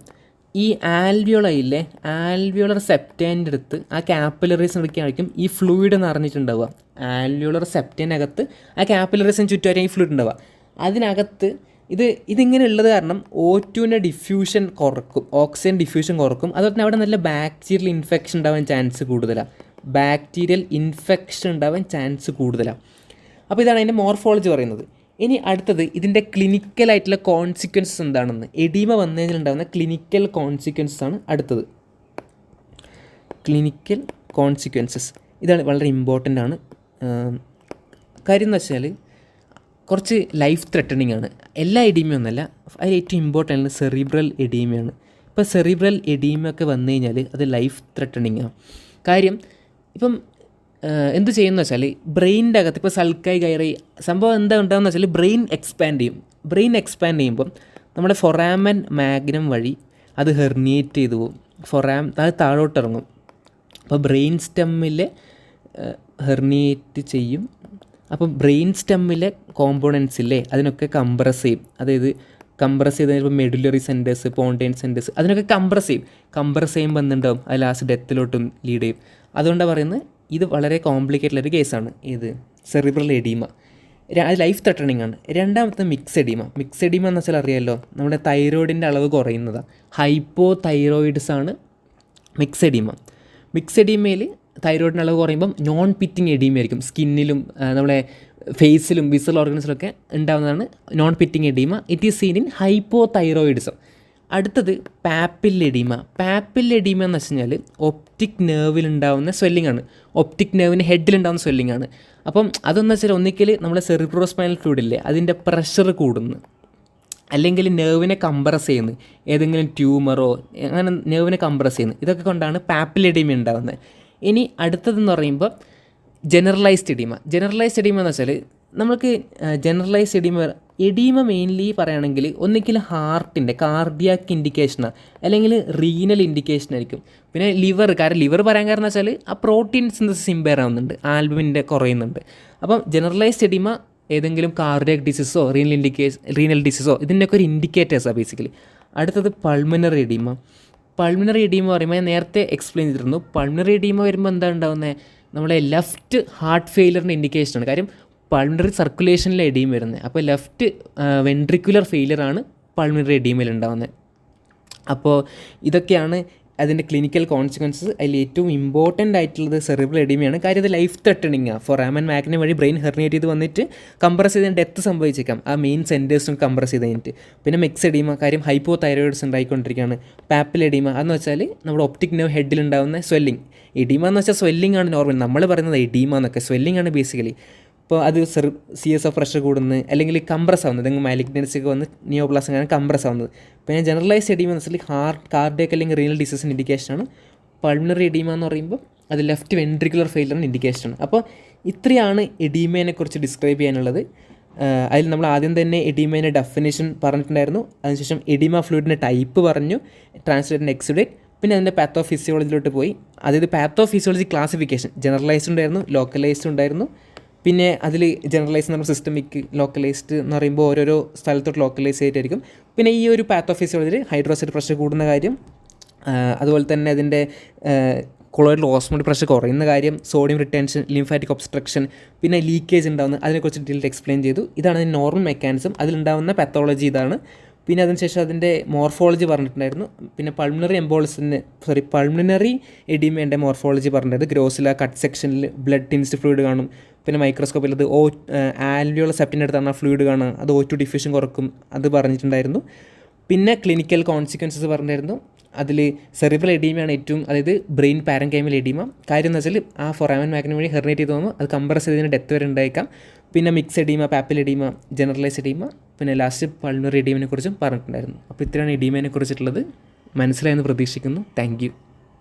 ഈ ആൽവിയോളയില്ലേ, ആൽവിയോളർ സെപ്റ്റേൻ്റെ അടുത്ത് ആ കാപ്പിലറീസിനൊക്കെയായിരിക്കും ഈ ഫ്ലൂയിഡ് നിറഞ്ഞിട്ടുണ്ടാവുക. ആൽവിയോളർ സെപ്റ്റേനകത്ത് ആ കാപ്പിലറീസിന് ചുറ്റുമായിരിക്കും ഈ ഫ്ലൂയിഡ് ഉണ്ടാവുക. അതിനകത്ത് ഇതിങ്ങനെ ഉള്ളത് കാരണം O2ൻ്റെ ഡിഫ്യൂഷൻ കുറക്കും, ഓക്സിജൻ ഡിഫ്യൂഷൻ കുറക്കും. അതുപോലെ തന്നെ അവിടെ നല്ല ബാക്ടീരിയൽ ഇൻഫെക്ഷൻ ഉണ്ടാവാൻ ചാൻസ് കൂടുതലാണ്. അപ്പോൾ ഇതാണ് അതിൻ്റെ മോർഫോളജി പറയുന്നത്. ഇനി അടുത്തത് ഇതിൻ്റെ ക്ലിനിക്കലായിട്ടുള്ള കോൺസിക്വൻസസ് എന്താണെന്ന്, എഡീമ വന്നതിലുണ്ടാകുന്ന ക്ലിനിക്കൽ കോൺസിക്വൻസസ് ആണ് അടുത്തത്. ക്ലിനിക്കൽ കോൺസിക്വൻസസ് ഇതാണ് വളരെ ഇമ്പോർട്ടൻ്റ് ആണ്. കാര്യം എന്ന് വെച്ചാൽ കുറച്ച് ലൈഫ് ത്രെട്ടണിങ് ആണ്. എല്ലാ എഡീമയും ഒന്നല്ല, അതിൽ ഏറ്റവും ഇമ്പോർട്ടൻ്റ് സെറിബ്രൽ എഡീമയാണ്. ഇപ്പോൾ സെറിബ്രൽ എഡീമ ഒക്കെ വന്നു കഴിഞ്ഞാൽ അത് ലൈഫ് ത്രെട്ടണിങ് ആണ്. കാര്യം ഇപ്പം എന്ത് ചെയ്യുന്ന വെച്ചാൽ ബ്രെയിനിൻ്റെ അകത്ത് ഇപ്പോൾ സൾക്കായി കയറി സംഭവം എന്താ ഉണ്ടാകുന്ന വെച്ചാൽ ബ്രെയിൻ എക്സ്പാൻഡ് ചെയ്യും. ബ്രെയിൻ എക്സ്പാൻഡ് ചെയ്യുമ്പം നമ്മുടെ ഫൊറാമൻ മാഗ്നം വഴി അത് ഹെർണിയേറ്റ് ചെയ്തു പോകും. അത് താഴോട്ടിറങ്ങും. അപ്പോൾ ബ്രെയിൻ സ്റ്റെമ്മിൽ ഹെർണിയേറ്റ് ചെയ്യും. അപ്പം ബ്രെയിൻ സ്റ്റെമ്മിലെ കോമ്പോണൻസ് ഇല്ലേ അതിനൊക്കെ കംപ്രസ് ചെയ്യും. അതായത് കംപ്രസ് ചെയ്ത് കഴിഞ്ഞപ്പോൾ മെഡുലറി സെൻറ്റേഴ്സ്, പോണ്ടൈൻ സെൻറ്റേഴ്സ് അതിനൊക്കെ കംപ്രസ് ചെയ്യുമ്പോൾ എന്തുണ്ടാവും, അത് ലാസ്റ്റ് ഡെത്തിലോട്ടും ലീഡ് ചെയ്യും. അതുകൊണ്ടാണ് പറയുന്നത് ഇത് വളരെ കോംപ്ലിക്കേറ്റഡ് ഒരു കേസാണ്. ഇത് സെറിബ്രൽ എഡീമ അത് ലൈഫ് ത്രെട്ടണിങ് ആണ്. രണ്ടാമത്തെ മിക്സ് എഡീമ എന്ന് വെച്ചാൽ അറിയാമല്ലോ, നമ്മുടെ തൈറോയിഡിൻ്റെ അളവ് കുറയുന്നതാണ്. ഹൈപ്പോ തൈറോയിഡ്സ് ആണ് മിക്സ് എഡീമയിൽ തൈറോയിഡിൻ്റെ അളവ് കുറയുമ്പം നോൺ പിറ്റിംഗ് എഡീമ ആയിരിക്കും. സ്കിന്നിലും നമ്മുടെ ഫേസിലും വിസൽ ഓർഗൻസിലൊക്കെ ഉണ്ടാകുന്നതാണ് non pitting oedema. It is seen in hypo thyroidism. അടുത്തത് പാപ്പിൽ എഡീമ എന്ന് വെച്ച് കഴിഞ്ഞാൽ ഒപ്റ്റിക് നെർവിലുണ്ടാവുന്ന സ്വെല്ലിംഗ് ആണ്. ഒപ്റ്റിക് നെർവിന് ഹെഡിലുണ്ടാവുന്ന സ്വെല്ലിംഗ് ആണ്. അപ്പം അതെന്ന് വെച്ചാൽ ഒന്നിക്കൽ നമ്മുടെ സെറിബ്രോസ്പൈനൽ ഫ്ലൂയിഡില്ലേ അതിൻ്റെ പ്രഷർ കൂടുന്നു, അല്ലെങ്കിൽ നെർവിനെ കംപ്രസ് ചെയ്യുന്നു, ഏതെങ്കിലും ട്യൂമറോ അങ്ങനെ നെർവിനെ കംപ്രസ് ചെയ്യുന്നു. ഇതൊക്കെ കൊണ്ടാണ് പാപ്പിൽ എഡീമ ഉണ്ടാകുന്നത്. ഇനി അടുത്തതെന്ന് പറയുമ്പോൾ ജനറലൈസ്ഡ് എഡീമ എന്ന് വെച്ചാൽ നമുക്ക് ജനറലൈസ്ഡ് എഡീമ മെയിൻലി പറയുകയാണെങ്കിൽ ഒന്നിക്കൽ ഹാർട്ടിൻ്റെ കാർഡിയാക്ക് ഇൻഡിക്കേഷനാണ്, അല്ലെങ്കിൽ റീനൽ ഇൻഡിക്കേഷൻ ആയിരിക്കും. പിന്നെ ലിവർ പറയാൻ കാരണം വെച്ചാൽ ആ പ്രോട്ടീൻ സിന്തസിസ് ഇമ്പയർ ആവുന്നുണ്ട്, ആൽബുമിൻ്റെ കുറയുന്നുണ്ട്. അപ്പം ജനറലൈസ്ഡ് എഡീമ ഏതെങ്കിലും കാർഡിയാക് ഡിസീസോ റീനൽ ഡിസീസോ ഇതിൻ്റെയൊക്കെ ഒരു ഇൻഡിക്കേറ്റേഴ്സാണ് ബേസിക്കലി. അടുത്തത് പൾമിനറി എഡീമ പറയുമ്പോൾ ഞാൻ നേരത്തെ എക്സ്പ്ലെയിൻ ചെയ്തിരുന്നു. പൾമിനറി എഡീമ വരുമ്പോൾ എന്താ ഉണ്ടാകുന്നത്, നമ്മുടെ ലെഫ്റ്റ് ഹാർട്ട് ഫെയിലിയറിൻ്റെ ഇൻഡിക്കേഷനാണ്. കാര്യം പൾമിനറി സർക്കുലേഷനിലെ എഡീമ വരുന്നത്. അപ്പോൾ ലെഫ്റ്റ് വെൻട്രിക്കുലർ ഫെയിലിയറാണ് പൾമിനറി എഡീമയിൽ ഉണ്ടാകുന്നത്. അപ്പോൾ ഇതൊക്കെയാണ് അതിൻ്റെ ക്ലിനിക്കൽ കോൺസിക്വൻസസ്. അതിൽ ഏറ്റവും ഇമ്പോർട്ടൻ്റ് ആയിട്ടുള്ളത് സെറിബ്രൽ എഡീമയാണ്. കാര്യം ഇത് ലൈഫ് ത്രെട്ടണിങ് ആണ്. ഫൊറാമൻ മാഗ്നം വഴി ബ്രെയിൻ ഹെർണിയേറ്റ് ചെയ്ത് വന്നിട്ട് കംപ്രസ് ചെയ്ത് ഡെത്ത് സംഭവിച്ചേക്കാം ആ മെയിൻ സെൻറ്റേഴ്സും കംപ്രസ് ചെയ്ത് കഴിഞ്ഞിട്ട്. പിന്നെ മിക്സ് എഡീമ കാര്യം ഹൈപ്പോ തൈറോയിഡ്സ് ഉണ്ടായിക്കൊണ്ടിരിക്കുകയാണ്. പാപ്പിൽ എഡീമ അതെന്ന് വെച്ചാൽ നമ്മുടെ ഒപ്റ്റിക് നെർവ് ഹെഡിലുണ്ടാകുന്ന സ്വെല്ലിംഗ്. എഡീമ എന്ന് വെച്ചാൽ സ്വെല്ലിംഗ് ആണ് നോർമൽ, നമ്മൾ പറയുന്നത് എഡീമ എന്നൊക്കെ സ്വെല്ലിംഗ് ആണ് ബേസിക്കലി. ഇപ്പോൾ അത് CS പ്രഷർ കൂടുന്നത്, അല്ലെങ്കിൽ കംപ്രസ് ആവുന്നത്, എന്തെങ്കിലും മാലിഗ്നൻസി ഒക്കെ വന്ന് നിയോപ്ലാസ് അങ്ങനെ കംപ്രസ് ആവുന്നത്. പിന്നെ ജനറലൈസ്ഡ് എഡീമ എന്ന് വെച്ചാൽ കാർഡിയാക് അല്ലെങ്കിൽ റീനൽ ഡിസീസിൻ്റെ ഇൻഡിക്കേഷനാണ്. പൾമിനറി എഡീമ എന്ന് പറയുമ്പോൾ അത് ലെഫ്റ്റ് വെൻട്രിക്കുലർ ഫെയിലിയറിൻ്റെ ഇൻഡിക്കേഷനാണ്. അപ്പോൾ ഇത്രയാണ് എഡീമേനെക്കുറിച്ച് ഡിസ്ക്രൈബ് ചെയ്യാനുള്ളത്. അതിൽ നമ്മൾ ആദ്യം തന്നെ എഡീമേൻ്റെ ഡെഫിനേഷൻ പറഞ്ഞിട്ടുണ്ടായിരുന്നു. അതിനുശേഷം എഡീമ ഫ്ലൂയിഡിൻ്റെ ടൈപ്പ് പറഞ്ഞു, ട്രാൻസ്ലേറ്റ് ആൻഡ് എക്സുഡേറ്റ്. പിന്നെ അതിൻ്റെ പാത്തോഫിസിയോളജിയിലോട്ട് പോയി. അതായത് പാത്തോഫിസിയോളജി ക്ലാസിഫിക്കേഷൻ ജനറലൈസ്ഡ് ഉണ്ടായിരുന്നു, ലോക്കലൈസ്ഡ് ഉണ്ടായിരുന്നു. പിന്നെ അതിൽ ജനറലൈസ് എന്ന് പറയുമ്പോൾ സിസ്റ്റമിക്, ലോക്കലൈസ്ഡ് എന്ന് പറയുമ്പോൾ ഓരോരോ സ്ഥലത്തോട്ട് ലോക്കലൈസ് ആയിട്ടായിരിക്കും. പിന്നെ ഈ ഒരു പാത്തോഫിസിയോളജിയിൽ ഹൈഡ്രോസൈഡ് പ്രഷർ കൂടുന്ന കാര്യം, അതുപോലെ തന്നെ അതിൻ്റെ കൊളോയിഡൽ ഓസ്മോട്ടിക് പ്രഷർ കുറയുന്ന കാര്യം, സോഡിയം റിട്ടൻഷൻ, ലിംഫാറ്റിക് ഒബ്സ്ട്രക്ഷൻ, പിന്നെ ലീക്കേജ് ഉണ്ടാകുന്ന അതിനെക്കുറിച്ച് ഡീറ്റെയിൽ എക്സ്പ്ലെയിൻ ചെയ്തു. ഇതാണ് അതിൻ്റെ നോർമൽ മെക്കാനിസം, അതിലുണ്ടാകുന്ന പാത്തോളജി ഇതാണ്. പിന്നെ അതിനുശേഷം അതിൻ്റെ മോർഫോളജി പറഞ്ഞിട്ടുണ്ടായിരുന്നു. പിന്നെ പൾമിനറി എഡീമേൻ്റെ മോർഫോളജി പറഞ്ഞിട്ടുണ്ട്. ഗ്രോസില കട്ട് സെക്ഷനിൽ ബ്ലഡ് ടിൻസ്ഡ് ഫ്ലൂയിഡ് കാണും. പിന്നെ മൈക്രോസ്കോപ്പിൽ അത് ആൽവിയോളർ സെപ്റ്റിൻ്റെ അടുത്താണ് ഫ്ലൂയിഡ് കാണുക, അത് O2 ഡിഫ്യൂഷൻ കുറക്കും, അത് പറഞ്ഞിട്ടുണ്ടായിരുന്നു. പിന്നെ ക്ലിനിക്കൽ കോൺസിക്വൻസസ് പറഞ്ഞിട്ടുണ്ടായിരുന്നു. അതിൽ സെറിബ്രൽ എഡീമയാണ് ഏറ്റവും, അതായത് ബ്രെയിൻ പാരൻകൈമൽ എഡീമ. കാര്യം എന്ന് വെച്ചാൽ ആ ഫൊറാമൻ മാഗ്നം വഴി ഹെർണിയേറ്റ് ചെയ്ത് പോകുമ്പോൾ അത് കംപ്രസ് ചെയ്തതിന് ഡെത്ത് വരെ ഉണ്ടായേക്കാം. പിന്നെ mix oedema, papilloedema, generalise oedema, പിന്നെ ലാസ്റ്റ് പൾമിനറി എഡീമിനെ കുറിച്ചും പറഞ്ഞിട്ടുണ്ടായിരുന്നു. അപ്പോൾ ഇത്രയാണ് എഡീമയെ കുറിച്ചിട്ടുള്ളത്. മനസ്സിലായെന്ന് പ്രതീക്ഷിക്കുന്നു. Thank U.